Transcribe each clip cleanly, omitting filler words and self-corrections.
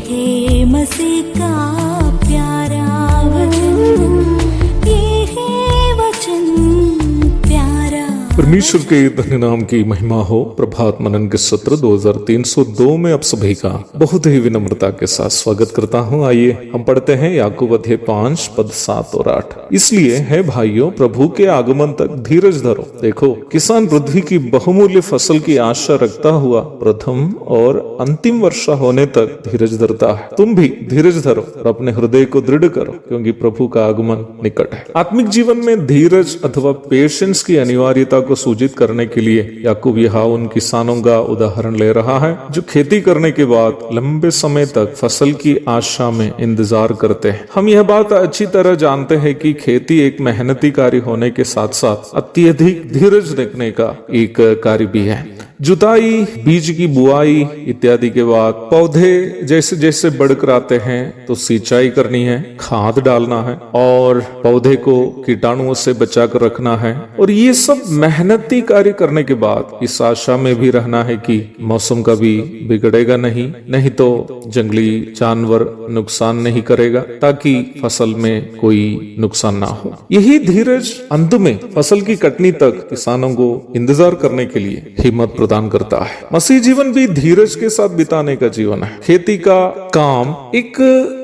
है मसीह का प्यारा वचन, ये है वचन प्यारा। परमेश्वर के धन्य नाम की महिमा हो। प्रभात मनन के सत्र 2302 में आप सभी का बहुत ही विनम्रता के साथ स्वागत करता हूँ। आइए हम पढ़ते हैं याकूब अध्याय 5 पद 7 और 8। इसलिए है भाइयों, प्रभु के आगमन तक धीरज धरो। देखो, किसान पृथ्वी की बहुमूल्य फसल की आशा रखता हुआ प्रथम और अंतिम वर्षा होने तक धीरज धरता है। तुम भी धीरज धरो और अपने हृदय को दृढ़ करो, क्योंकि प्रभु का आगमन निकट है। आत्मिक जीवन में धीरज अथवा पेशेंस की अनिवार्यता को सूचित करने के लिए याकूब यहाँ उन किसानों का उदाहरण ले रहा है जो खेती करने के बाद लंबे समय तक फसल की आशा में इंतजार करते हैं। हम यह बात अच्छी तरह जानते हैं कि खेती एक मेहनती कार्य होने के साथ साथ अत्यधिक धीरज रखने का एक कार्य भी है। जुताई, बीज की बुआई इत्यादि के बाद पौधे जैसे जैसे बढ़कर आते हैं तो सिंचाई करनी है, खाद डालना है और पौधे को कीटाणुओं से बचाकर रखना है। और ये सब मेहनती कार्य करने के बाद इस आशा में भी रहना है कि मौसम कभी बिगड़ेगा नहीं तो जंगली जानवर नुकसान नहीं करेगा, ताकि फसल में कोई नुकसान ना हो। यही धीरज अंत में फसल की कटनी तक किसानों को इंतजार करने के लिए हिम्मत प्रदान करता है। मसीह जीवन भी धीरज के साथ बिताने का जीवन है। खेती का काम एक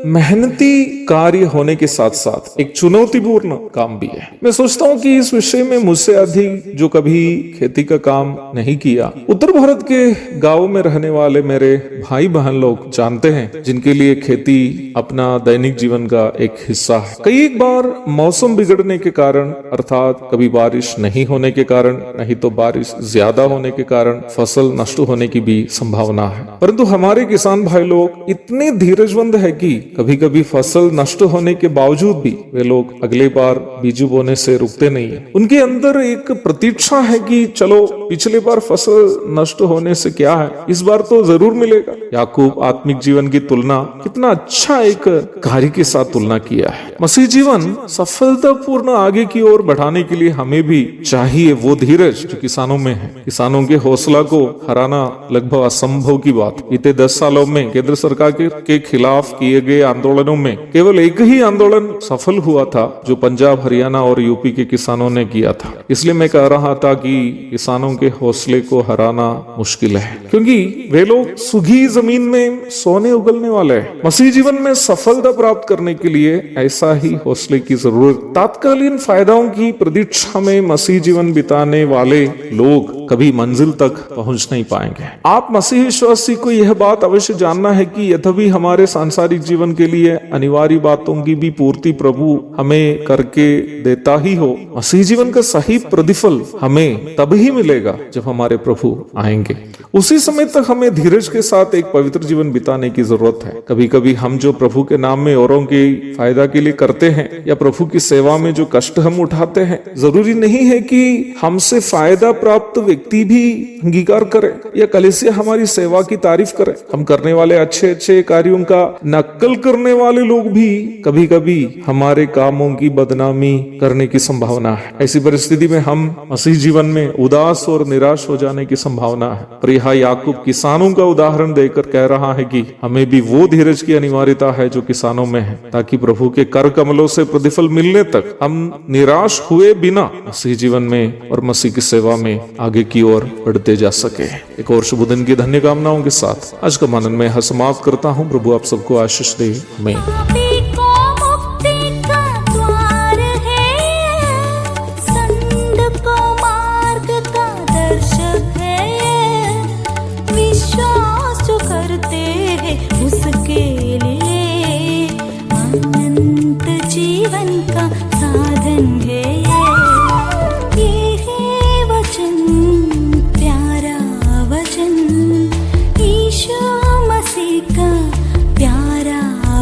मेहनती कार्य होने के साथ साथ एक चुनौतीपूर्ण काम भी है। मैं सोचता हूँ कि इस विषय में मुझसे अधिक जो कभी खेती का काम नहीं किया उत्तर भारत के गांव में रहने वाले मेरे भाई बहन लोग जानते हैं, जिनके लिए खेती अपना दैनिक जीवन का एक हिस्सा है। कई बार मौसम बिगड़ने के कारण, अर्थात कभी बारिश नहीं होने के कारण, नहीं तो बारिश ज्यादा होने के कारण फसल नष्ट होने की भी संभावना है। परंतु हमारे किसान भाई लोग इतने धीरजवंत है कि कभी कभी फसल नष्ट होने के बावजूद भी वे लोग अगले बार बीज बोने से रुकते नहीं है। उनके अंदर एक प्रतीक्षा है कि चलो, पिछले बार फसल नष्ट होने से क्या है, इस बार तो जरूर मिलेगा। याकूब आत्मिक जीवन की तुलना कितना अच्छा एक कार्य के साथ तुलना किया है। मसीह जीवन सफलतापूर्ण आगे की ओर बढ़ाने के लिए हमें भी चाहिए वो धीरज जो किसानों में है। किसानों के हौसला को हराना लगभग असंभव की बात। बीते 10 सालों में केंद्र सरकार के खिलाफ किए गए आंदोलनों में केवल एक ही आंदोलन सफल हुआ था, जो पंजाब, हरियाणा और यूपी के किसानों ने किया था। इसलिए मैं कह रहा था कि किसानों के हौसले को हराना मुश्किल है, क्योंकि वे लोग सूखी जमीन में सोने उगलने वाले हैं। मसीह जीवन में सफलता प्राप्त करने के लिए ऐसा ही हौसले की जरूरत। तात्कालीन फायदों की प्रतीक्षा में मसीह जीवन बिताने वाले लोग कभी मंजिल तक पहुंच नहीं पाएंगे। आप मसीह विश्वासी को यह बात अवश्य जानना है कि यद्यपि हमारे सांसारिक जीवन के लिए अनिवार्य बातों की भी पूर्ति प्रभु हमें करके देता ही हो, मसीह जीवन का सही प्रतिफल हमें तभी मिलेगा जब हमारे प्रभु आएंगे। उसी समय तक हमें धीरज के साथ एक पवित्र जीवन बिताने की जरूरत है। कभी कभी हम जो प्रभु के नाम में औरों के फायदा के लिए करते हैं या प्रभु की सेवा में जो कष्ट हम उठाते हैं, जरूरी नहीं है कि हमसे फायदा प्राप्त व्यक्ति भी अंगीकार करे या कलीसिया हमारी सेवा की तारीफ करे। हम करने वाले अच्छे अच्छे कार्यों का नकल करने वाले लोग भी कभी कभी हमारे कामों की बदनामी करने की संभावना है। ऐसी परिस्थिति में हम मसीह जीवन में उदास और निराश हो जाने की संभावना है। पर यहाँ याकूब किसानों का उदाहरण देकर कह रहा है कि हमें भी वो धीरज की अनिवार्यता है जो किसानों में है, ताकि प्रभु के कर कमलों से प्रतिफल मिलने तक हम निराश हुए बिना मसीह जीवन में और मसीह की सेवा में आगे की ओर बढ़ते जा सके। एक और शुभ दिन की धन्य कामनाओं के साथ आज का मनन में समाप्त करता हूँ। प्रभु आप सबको आशीष दे। आमीन।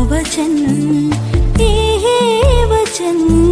वचन, ये है वचन।